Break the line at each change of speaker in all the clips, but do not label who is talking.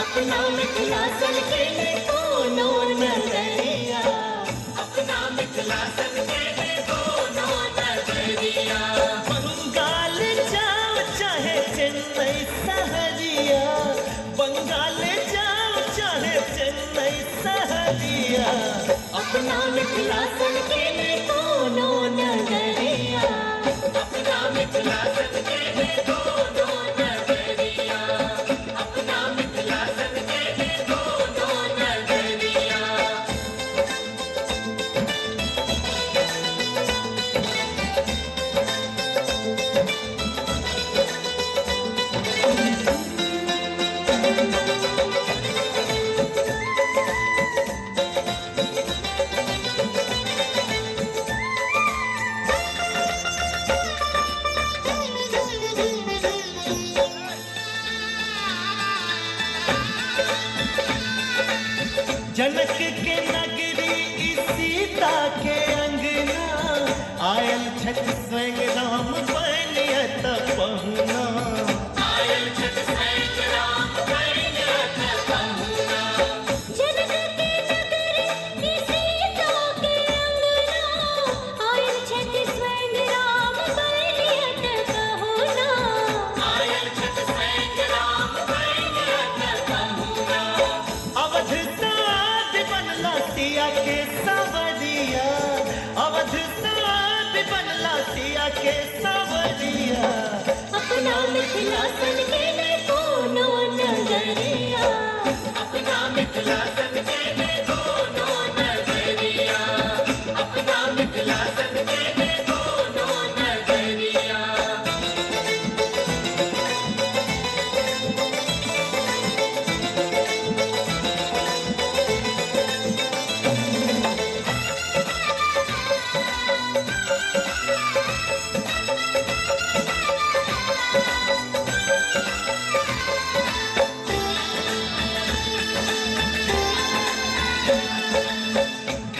अपना मिथिला सन के दोनों नजरिया, अपना मिथिला सन के दोनों नजरिया। बंगाल जाओ चाहे चेन्नई सहरिया, बंगाल जाओ चाहे चेन्नई सहरिया, अपना मिथिला सन के दोनों नजरिया, अपना मिथिला सन के दोनों नजरिया, अपना मिथिला सन के दोनों नजरिया। जनक के नगरी सीता के अंगना, आयल छठ स्वयं राम बनियत पहुना, आयल छठ स्वयं राम बनियत पहुना। जनक के नगरी सीता के अंगना, आयल छठ स्वयं राम बनियत पहुना, आयल छठ स्वयं राम बनियत पहुना। अवध बनला सिया के सवरिया, अवध साथ बनला सिया के सवरिया, अपना मिथिला सन के दोनों नजरिया, अपना मिथिला सन के दोनों नजरिया, अपना मिथिला सन के दोनों नजरिया।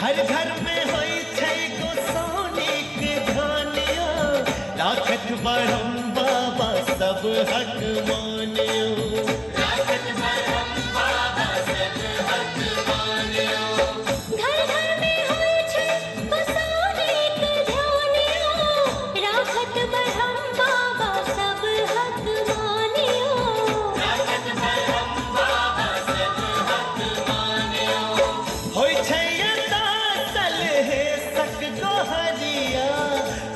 घर घर में होई छै गोसाउनी के धानिया, राखत बरम बाबा सब हक मानियो, राखत बरम बाबा सब हक मानियो। घर घर में होई छै गोसाउनी के धानिया, राखत बरम बाबा सब हक मानियो, राखत बरम बाबा सब हक मानियो। होई छै गोहरिया,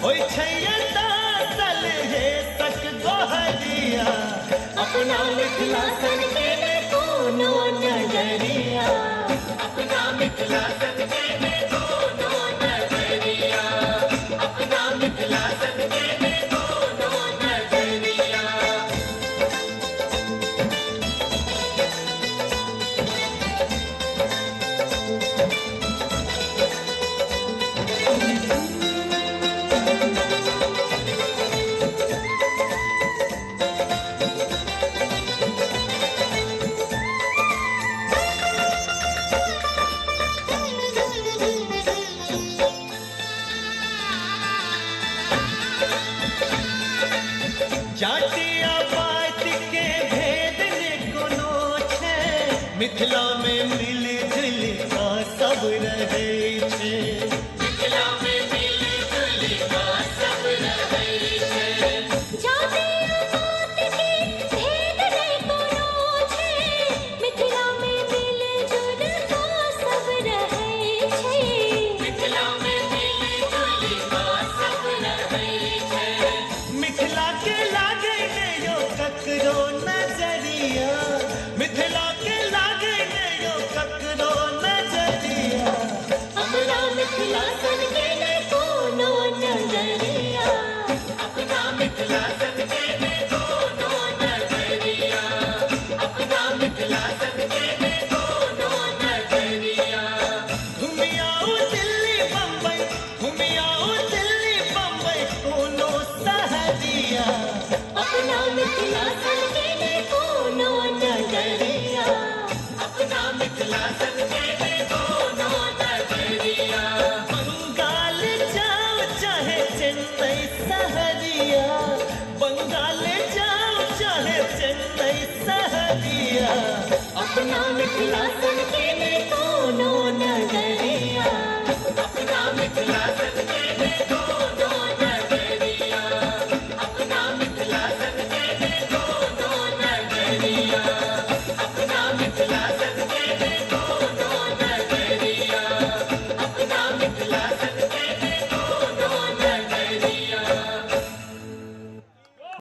होई छै दासल हे सक गोहरिया, अपना मिथिला सन के दोनों नजरिया, अपना मिथिला सन के दोनों नजरिया, अपना मिथिला सन के दोनों नजरिया। जातिया बात के भेद ने कोनो छै, मिथिला में मिल जुल का सब रहै छै, मिथिला में मिल जुल का सब रहै छै। जातिया बात के भेद ने कोनो छै, मिथिला में मिल जुल का सब रहै छै, मिथिला में मिल जुल का सब रहै छै। मिथिला के ककरो नजरिया, मिथिला के लागे ने यो ककरो नजरिया, हमरा मिथिला सन के ने दोनों नगरिया, अपना मिथिला सन के ने दोनों नगरिया। घूमियाओ दिल्ली बम्बई, घूमियाओ दिल्ली बम्बई दोनों सहरिया,
अपना मिथिला सन के ने दोनों नगरिया,
अपना मिथिला सन के ने दोनों नगरिया। बंगाल जाओ चाहे चेन्नई सहरिया, बंगाल जाओ चाहे चेन्नई सहरिया,
अपना मिथिला सन के ने दोनों नगरिया,
अपना मिथिला सन के